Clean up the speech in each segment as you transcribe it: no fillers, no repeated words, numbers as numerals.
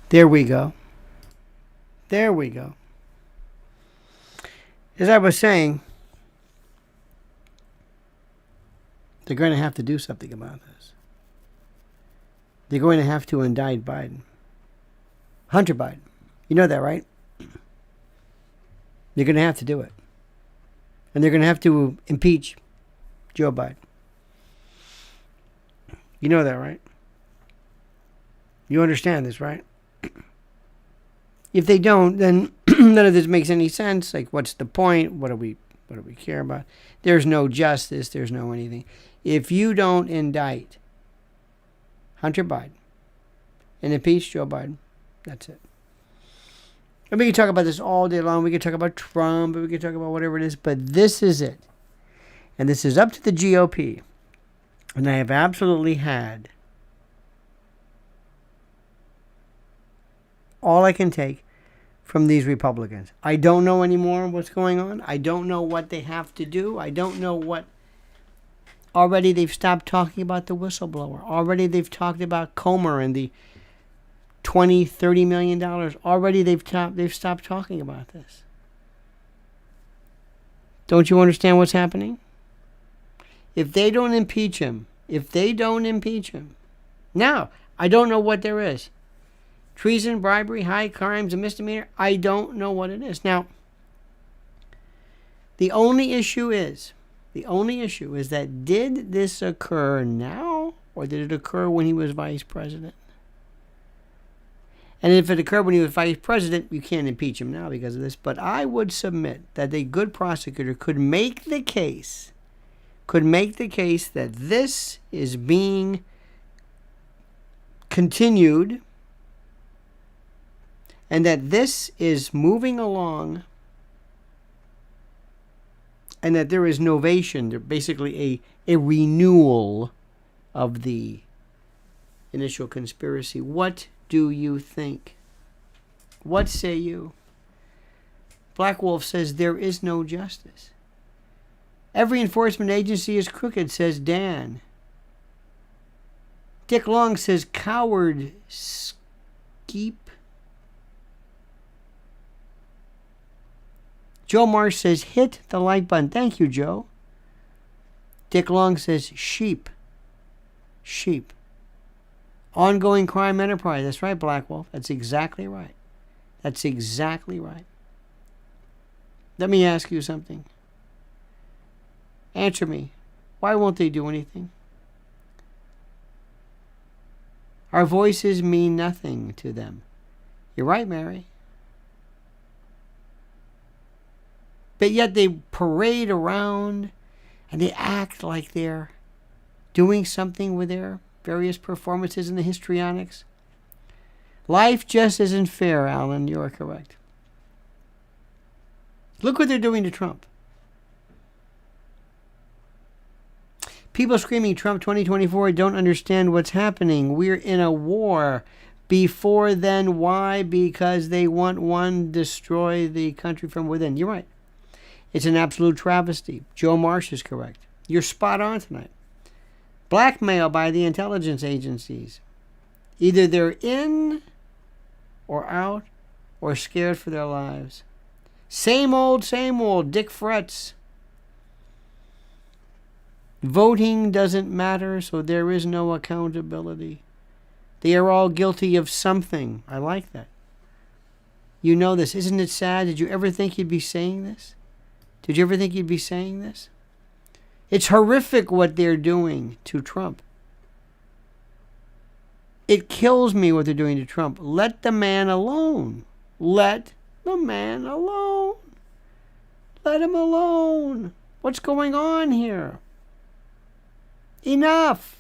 There we go. There we go. As I was saying, they're going to have to do something about this. They're going to have to indict Biden. Hunter Biden. You know that, right? They're going to have to do it. And they're going to have to impeach Joe Biden. You know that, right? You understand this, right? If they don't, then none of this makes any sense. Like, what's the point? What do we care about? There's no justice. There's no anything. If you don't indict Hunter Biden and impeach Joe Biden, that's it. And we can talk about this all day long. We can talk about Trump. We can talk about whatever it is. But this is it. And this is up to the GOP. And I have absolutely had all I can take from these Republicans. I don't know anymore what's going on. I don't know what they have to do. I don't know what... Already they've stopped talking about the whistleblower. Already they've talked about Comer and the $20-30 million. Already they've stopped talking about this. Don't you understand what's happening? If they don't impeach him, now, I don't know what there is. Treason, bribery, high crimes, a misdemeanor, I don't know what it is. Now, the only issue is that did this occur now or did it occur when he was vice president? And if it occurred when he was vice president, you can't impeach him now because of this. But I would submit that a good prosecutor could make the case that this is being continued and that this is moving along and that there is novation, basically a renewal of the initial conspiracy. What do you think? What say you? Black Wolf says there is no justice. Every enforcement agency is crooked, says Dan. Dick Long says coward skeep. Joe Marsh says hit the like button. Thank you, Joe. Dick Long says sheep. Sheep. Ongoing crime enterprise. That's right, Black Wolf. That's exactly right. That's exactly right. Let me ask you something. Answer me. Why won't they do anything? Our voices mean nothing to them. You're right, Mary. But yet they parade around and they act like they're doing something with their various performances in the histrionics. Life just isn't fair, Alan. You're correct. Look what they're doing to Trump. People screaming Trump 2024 don't understand what's happening. We're in a war. Before then, why? Because they want one destroy the country from within. You're right. It's an absolute travesty. Joe Marsh is correct. You're spot on tonight. Blackmail by the intelligence agencies. Either they're in or out or scared for their lives. Same old Dick Fretz. Voting doesn't matter, so there is no accountability. They are all guilty of something. I like that. You know this. Isn't it sad? Did you ever think you'd be saying this? Did you ever think you'd be saying this? It's horrific what they're doing to Trump. It kills me what they're doing to Trump. Let the man alone. Let the man alone. Let him alone. What's going on here? Enough.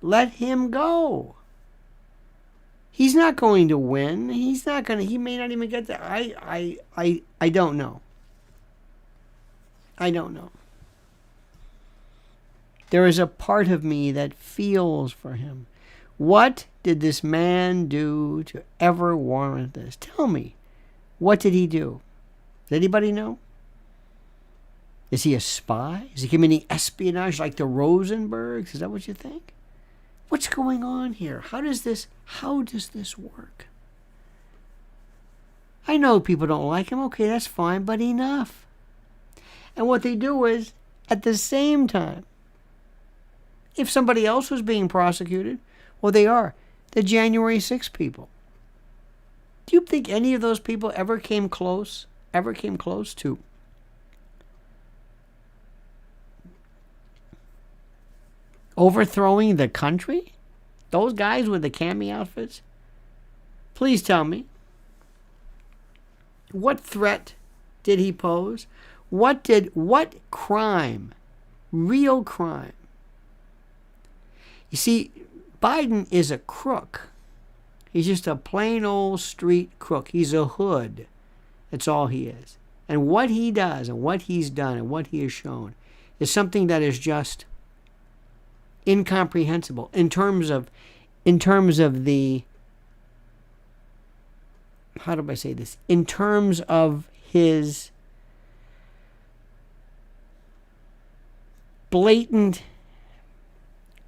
Let him go. He's not going to win. He may not even get there. I don't know. I don't know. There is a part of me that feels for him. What did this man do to ever warrant this? Tell me. What did he do? Does anybody know? Is he a spy? Is he committing espionage like the Rosenbergs? Is that what you think? What's going on here? How does this work? I know people don't like him. Okay, that's fine, but enough. And what they do is, at the same time, if somebody else was being prosecuted, well, they are. The January 6 people. Do you think any of those people ever came close to overthrowing the country? Those guys with the cami outfits? Please tell me. What threat did he pose? What crime, real crime? You see, Biden is a crook. He's just a plain old street crook. He's a hood. That's all he is. And what he does and what he's done and what he has shown is something that is just incomprehensible in terms of the, how do I say this? In terms of his blatant,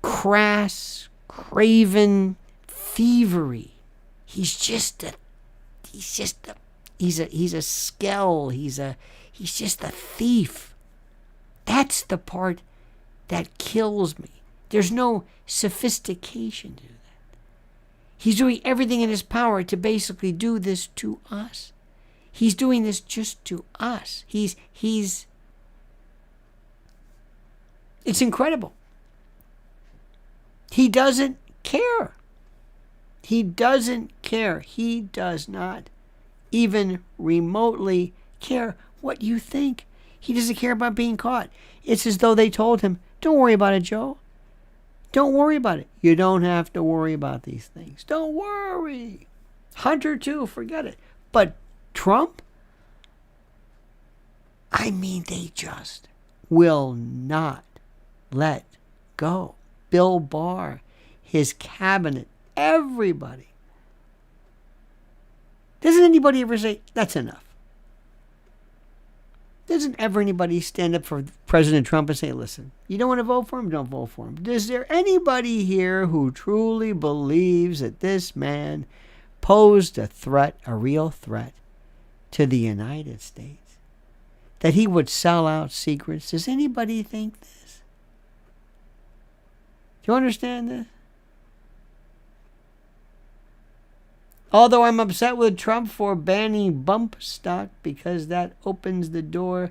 crass, craven thievery. He's just a skell. He's just a thief. That's the part that kills me. There's no sophistication to that. He's doing everything in his power to basically do this to us. He's doing this just to us. It's incredible. He doesn't care. He doesn't care. He does not even remotely care what you think. He doesn't care about being caught. It's as though they told him, don't worry about it, Joe. Don't worry about it. You don't have to worry about these things. Don't worry. Hunter, too, forget it. But Trump? I mean, they just will not let go. Bill Barr, his cabinet, everybody. Doesn't anybody ever say, that's enough? Doesn't ever anybody stand up for President Trump and say, listen, you don't want to vote for him? Don't vote for him. Is there anybody here who truly believes that this man posed a threat, a real threat, to the United States? That he would sell out secrets? Does anybody think this? Do you understand this? Although I'm upset with Trump for banning bump stock because that opens the door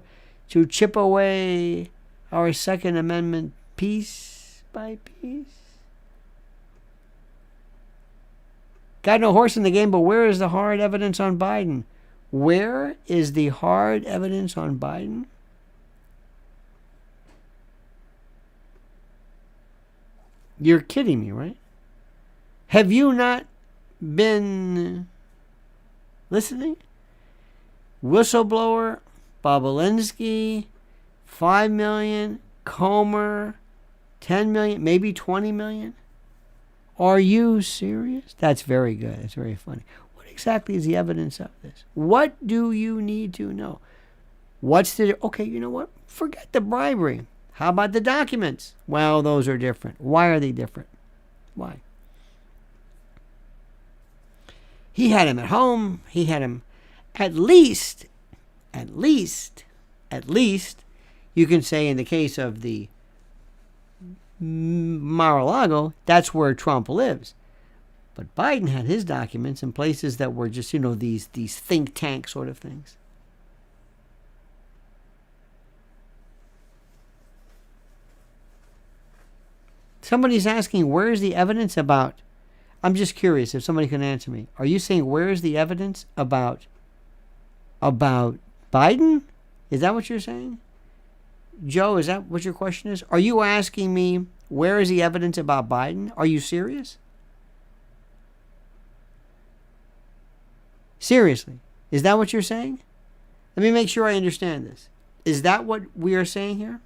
to chip away our Second Amendment piece by piece. Got no horse in the game, but where is the hard evidence on Biden? Where is the hard evidence on Biden? You're kidding me, right? Have you not been listening? Whistleblower, Bobulinski, 5 million, Comer, 10 million, maybe 20 million. Are you serious? That's very good. That's very funny. What exactly is the evidence of this? What do you need to know? Okay, you know what? Forget the bribery. How about the documents? Well, those are different. Why are they different? Why? He had him at home. He had him at least, you can say in the case of the Mar-a-Lago, that's where Trump lives. But Biden had his documents in places that were just, these think tank sort of things. Somebody's asking, where's the evidence about... I'm just curious if somebody can answer me. Are you saying where's the evidence about Biden? Is that what you're saying? Joe, is that what your question is? Are you asking me where is the evidence about Biden? Are you serious? Seriously, is that what you're saying? Let me make sure I understand this. Is that what we are saying here?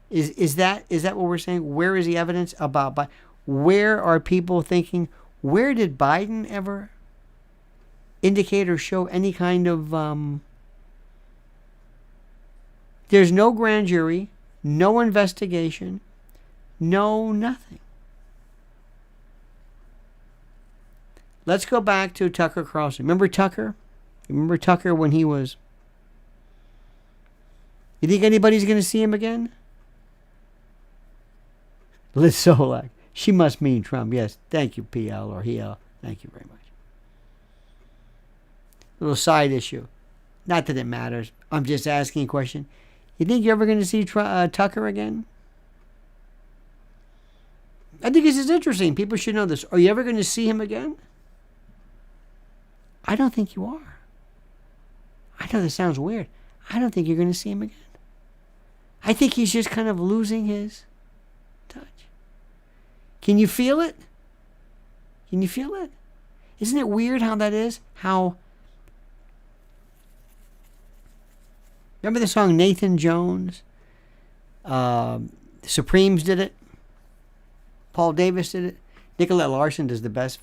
Is that what we're saying? Where is the evidence about Biden? Where are people thinking, where did Biden ever indicate or show any kind of... There's no grand jury, no investigation, know nothing. Let's go back to Tucker Carlson. Remember Tucker? Remember Tucker when he was... You think anybody's going to see him again? Liz Solak. She must mean Trump. Yes. Thank you, PL or HL. Thank you very much. Little side issue. Not that it matters. I'm just asking a question. You think you're ever going to see Tucker again? I think this is interesting. People should know this. Are you ever going to see him again? I don't think you are. I know this sounds weird. I don't think you're going to see him again. I think he's just kind of losing his touch. Can you feel it? Can you feel it? Isn't it weird how that is? How... Remember the song Nathan Jones? Supremes did it. Paul Davis did it. Nicolette Larson does the best.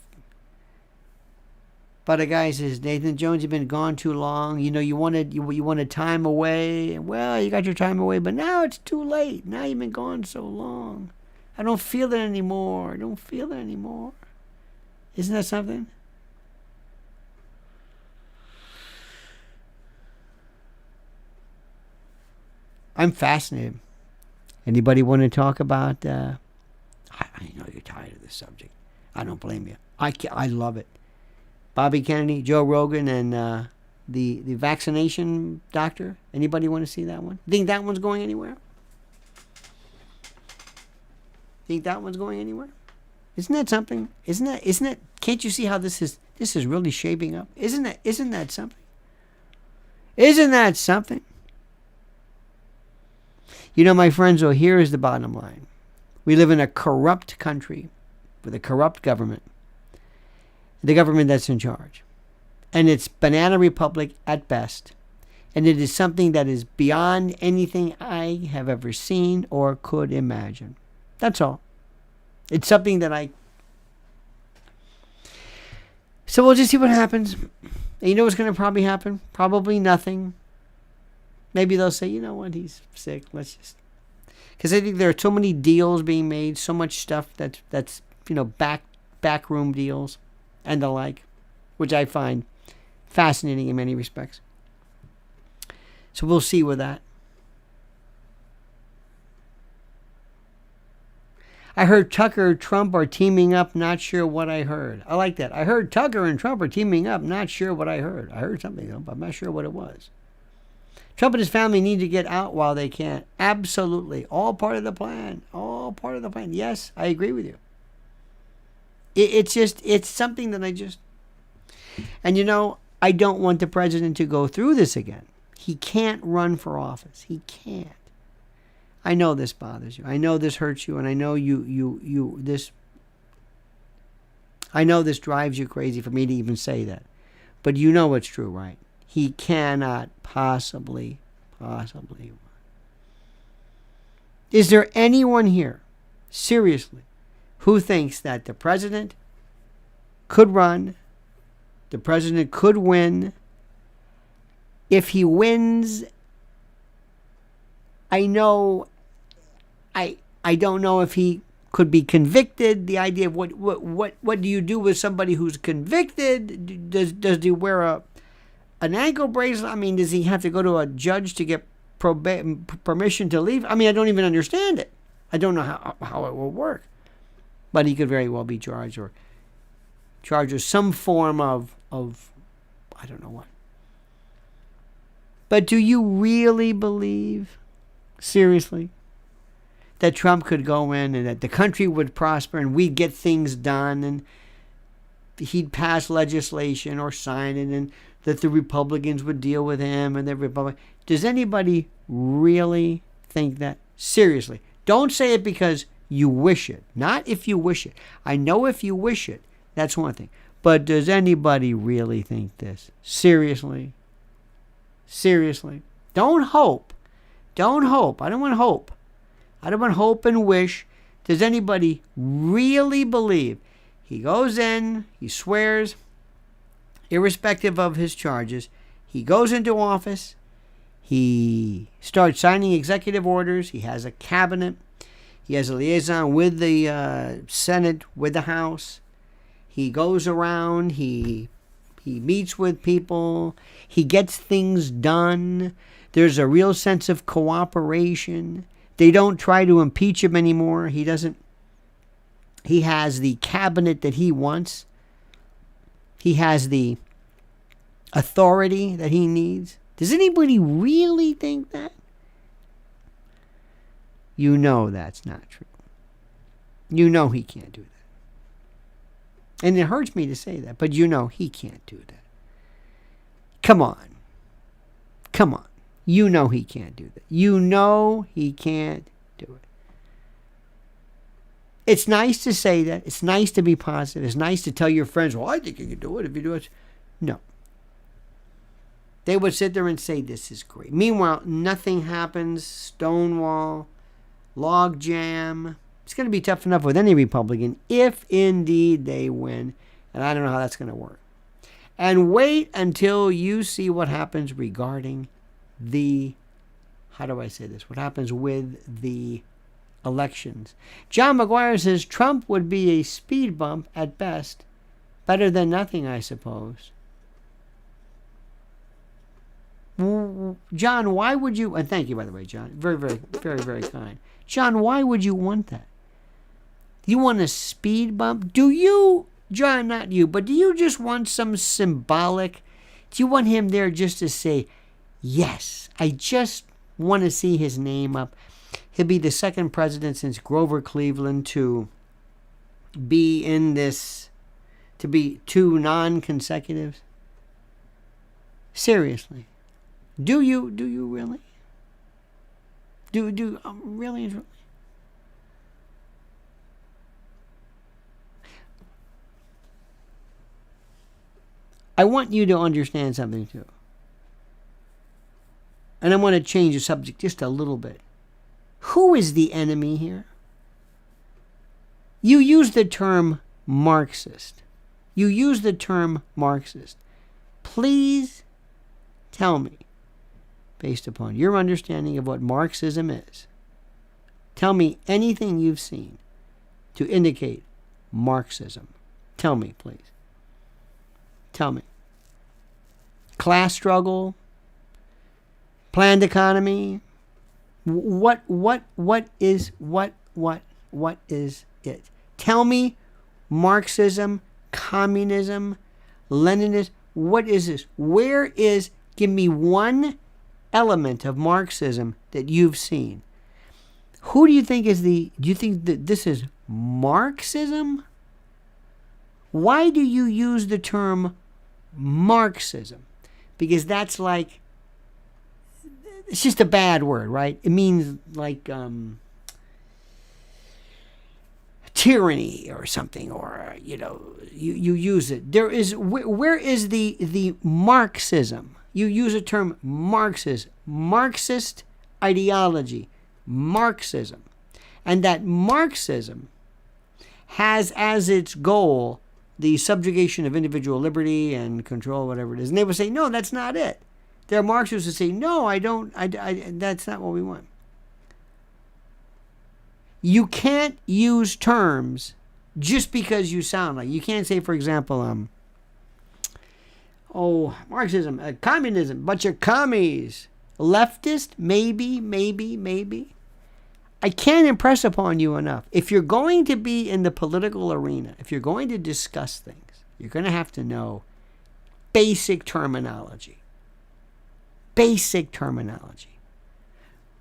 But a guy says, Nathan Jones, you've been gone too long. You know, you wanted time away. Well, you got your time away, but now it's too late. Now you've been gone so long. I don't feel it anymore. I don't feel it anymore. Isn't that something? I'm fascinated. Anybody want to talk about... I know you're tired of this subject. I don't blame you. I love it. Bobby Kennedy, Joe Rogan, and the vaccination doctor. Anybody want to see that one? Think that one's going anywhere? Think that one's going anywhere? Isn't that something? Isn't that? Can't you see how this is really shaping up? Isn't that something? Isn't that something? You know, my friends, here is the bottom line. We live in a corrupt country with a corrupt government. The government that's in charge. And it's banana republic at best. And it is something that is beyond anything I have ever seen or could imagine. That's all. It's something that So we'll just see what happens. And you know what's going to probably happen? Probably nothing. Maybe they'll say, you know what, he's sick. Let's just... Because I think there are so many deals being made, so much stuff that's backroom deals and the like, which I find fascinating in many respects. So we'll see with that. I heard Tucker and Trump are teaming up, not sure what I heard. I like that. I heard Tucker and Trump are teaming up, not sure what I heard. I heard something, though, but I'm not sure what it was. Trump and his family need to get out while they can. Absolutely. All part of the plan. All part of the plan. Yes, I agree with you. It's something that I just... And you know, I don't want the president to go through this again. He can't run for office. He can't. I know this bothers you. I know this hurts you, and I know I know this drives you crazy for me to even say that. But you know it's true, right? He cannot possibly. Is there anyone here, seriously, who thinks that the president could run, the president could win? If he wins, I don't know if he could be convicted. The idea of what do you do with somebody who's convicted? Does he wear an ankle bracelet? I mean, does he have to go to a judge to get permission to leave? I mean, I don't even understand it. I don't know how it will work. But he could very well be charged with some form of I don't know what. But do you really believe, seriously, that Trump could go in and that the country would prosper and we'd get things done and he'd pass legislation or sign it and that the Republicans would deal with him and the Republic? Does anybody really think that? Seriously. Don't say it because you wish it. Not if you wish it. I know if you wish it, that's one thing. But does anybody really think this? Seriously? Seriously? Don't hope. Don't hope. I don't want hope. I don't want hope and wish. Does anybody really believe? He goes in, he swears, irrespective of his charges. He goes into office. He starts signing executive orders. He has a cabinet. He has a liaison with the Senate, with the House. He goes around. He meets with people. He gets things done. There's a real sense of cooperation. They don't try to impeach him anymore. He has the cabinet that he wants. He has the authority that he needs. Does anybody really think that? You know that's not true. You know he can't do that. And it hurts me to say that, but you know he can't do that. Come on. Come on. You know he can't do that. You know he can't do it. It's nice to say that. It's nice to be positive. It's nice to tell your friends, well, I think you can do it if you do it. No. They would sit there and say, this is great. Meanwhile, nothing happens. Stonewall, log jam. It's going to be tough enough with any Republican if indeed they win. And I don't know how that's going to work. And wait until you see what happens regarding what happens with the elections. John McGuire says Trump would be a speed bump at best. Better than nothing, I suppose. John, why would you, and thank you, by the way, John. Very, very, very, very kind. John, why would you want that? You want a speed bump? Do you, John, not you, but do you just want some symbolic? Do you want him there just to say, yes, I just want to see his name up? He'll be the second president since Grover Cleveland to be in this, to be two non-consecutives. Seriously. Do you really? Really? I want you to understand something too. And I want to change the subject just a little bit. Who is the enemy here? You use the term Marxist. You use the term Marxist. Please tell me, based upon your understanding of what Marxism is, tell me anything you've seen to indicate Marxism. Tell me, please. Tell me. Class struggle, planned economy. What is it? Tell me Marxism, communism, Leninism. What is this? Give me one element of Marxism that you've seen. Who do you think do you think that this is Marxism? Why do you use the term Marxism? Because that's like, it's just a bad word, right? It means like tyranny or something, or, you use it. Where is the Marxism? You use the term Marxist ideology, Marxism. And that Marxism has as its goal the subjugation of individual liberty and control, whatever it is. And they would say, no, that's not it. There are Marxists who say, no, that's not what we want. You can't use terms just because you sound like. You can't say, for example, Marxism, communism, bunch of commies. Leftist, maybe. I can't impress upon you enough. If you're going to be in the political arena, if you're going to discuss things, you're going to have to know basic terminology. Basic terminology.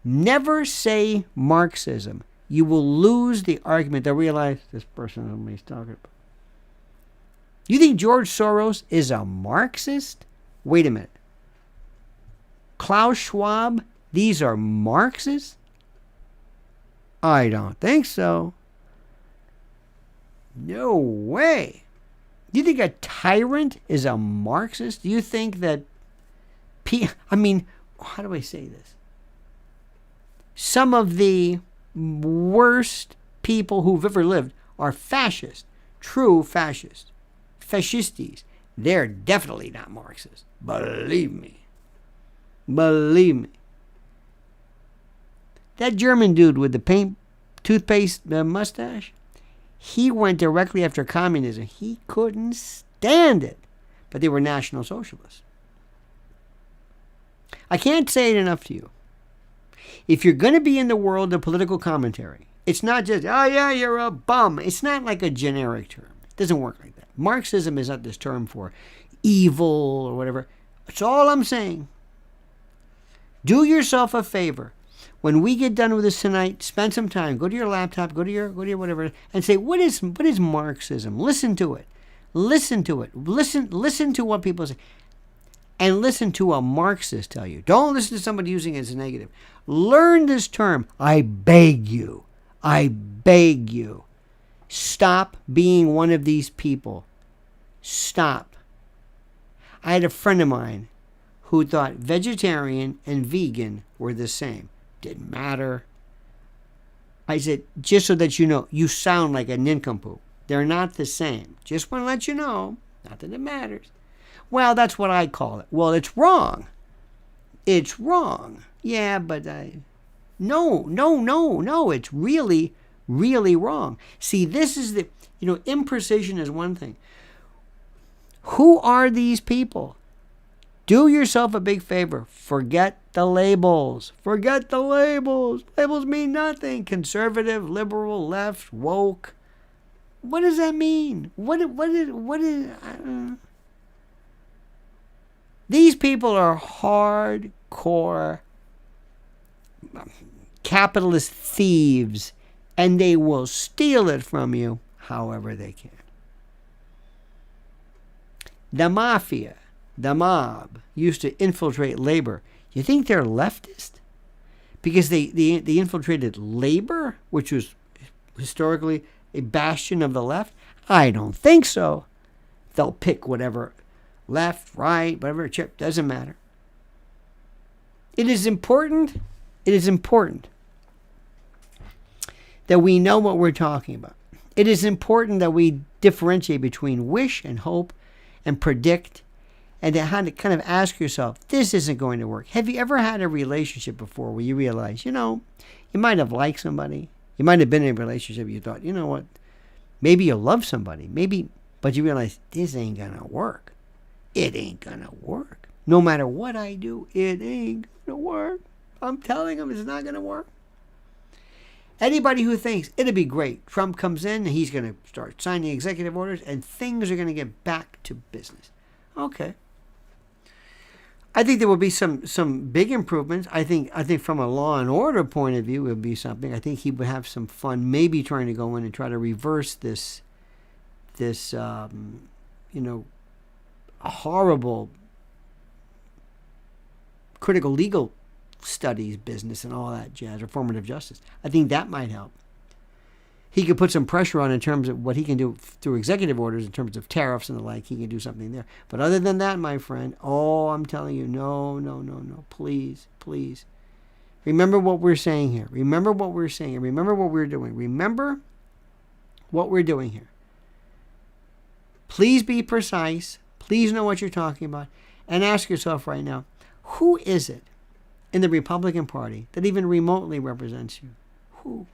Never say Marxism. You will lose the argument. They'll realize this person whom he's talking about. You think George Soros is a Marxist? Wait a minute. Klaus Schwab, these are Marxists? I don't think so. No way. Do you think a tyrant is a Marxist? Do you think that... how do I say this? Some of the worst people who've ever lived are fascist. True fascist. Fascistes. They're definitely not Marxist. Believe me. That German dude with the paint toothpaste mustache, he went directly after communism. He couldn't stand it. But they were National Socialists. I can't say it enough to you. If you're going to be in the world of political commentary, it's not just, oh yeah, you're a bum. It's not like a generic term. It doesn't work like that. Marxism is not this term for evil or whatever. That's all I'm saying. Do yourself a favor. When we get done with this tonight, spend some time. Go to your laptop, go to your whatever, and say, what is Marxism? Listen to it. Listen to it. Listen to what people say. And listen to a Marxist tell you. Don't listen to somebody using it as a negative. Learn this term. I beg you. I beg you. Stop being one of these people. Stop. I had a friend of mine who thought vegetarian and vegan were the same. Didn't matter. I said, just so that you know, you sound like a nincompoop. They're not the same. Just want to let you know. Not that it matters. Well, that's what I call it. Well, it's wrong. It's wrong. Yeah, but no. It's really, really wrong. See, this is the, imprecision is one thing. Who are these people? Do yourself a big favor. Forget the labels. Forget the labels. Labels mean nothing. Conservative, liberal, left, woke. What does that mean? What is these people are hardcore capitalist thieves, and they will steal it from you however they can. The mafia, the mob, used to infiltrate labor. You think they're leftist? Because they infiltrated labor, which was historically a bastion of the left? I don't think so. They'll pick whatever, left, right, whatever chip, doesn't matter. It is important that we know what we're talking about. It is important that we differentiate between wish and hope and predict, and to kind of ask yourself, this isn't going to work. Have you ever had a relationship before where you realize, you might have liked somebody, you might have been in a relationship, you thought, you know what, maybe you'll love somebody, but you realize this ain't gonna work. It ain't gonna work. No matter what I do, it ain't gonna work. I'm telling them it's not gonna work. Anybody who thinks it'll be great, Trump comes in and he's going to start signing executive orders and things are going to get back to business. Okay. I think there will be some big improvements. I think from a law and order point of view, it would be something. I think he would have some fun, maybe trying to go in and try to reverse this horrible critical legal studies business and all that jazz, reformative justice. I think that might help. He could put some pressure on in terms of what he can do through executive orders in terms of tariffs and the like. He can do something there. But other than that, my friend, I'm telling you, no. Please. Remember what we're saying here. Remember what we're saying. Remember what we're doing. Remember what we're doing here. Please be precise. Please know what you're talking about. And ask yourself right now, who is it in the Republican Party that even remotely represents you? Who?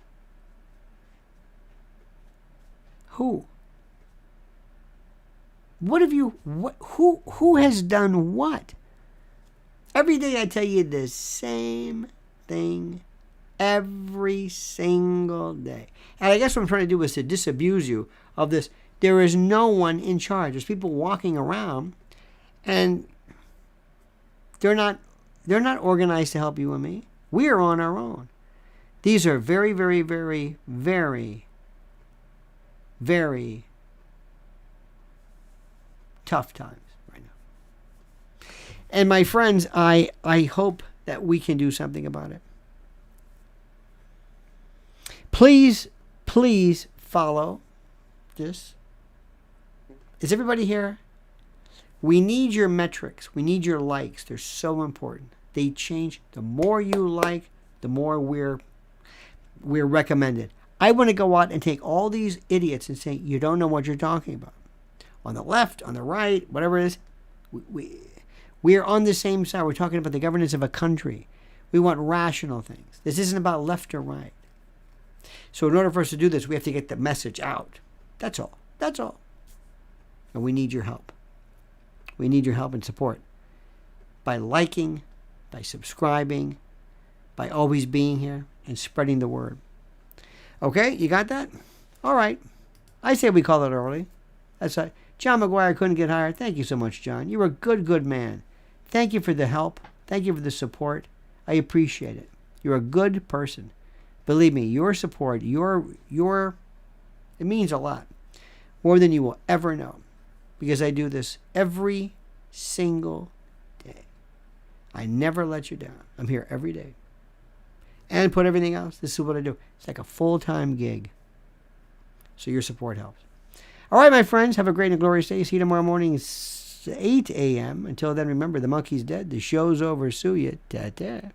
What have you, who has done what? Every day I tell you the same thing every single day. And I guess what I'm trying to do is to disabuse you of this. There is no one in charge. There's people walking around and they're not organized to help you and me. We are on our own. These are very, very, very, very, very tough times right now. And my friends, I hope that we can do something about it. Please follow this. Is everybody here? We need your metrics. We need your likes. They're so important. They change. The more you like, the more we're recommended. I want to go out and take all these idiots and say, you don't know what you're talking about. On the left, on the right, whatever it is, we are on the same side. We're talking about the governance of a country. We want rational things. This isn't about left or right. So in order for us to do this, we have to get the message out. That's all. That's all. And we need your help. We need your help and support. By liking, by subscribing, by always being here and spreading the word. Okay, you got that? All right. I say we call it early. That's right. John McGuire couldn't get hired. Thank you so much, John. You're a good, good man. Thank you for the help. Thank you for the support. I appreciate it. You're a good person. Believe me, your support, it means a lot. More than you will ever know. Because I do this every single day. I never let you down. I'm here every day. And put everything else. This is what I do. It's like a full-time gig. So your support helps. All right, my friends. Have a great and glorious day. See you tomorrow morning at 8 a.m. Until then, remember, the monkey's dead. The show's over. Sue ya. Ta-ta.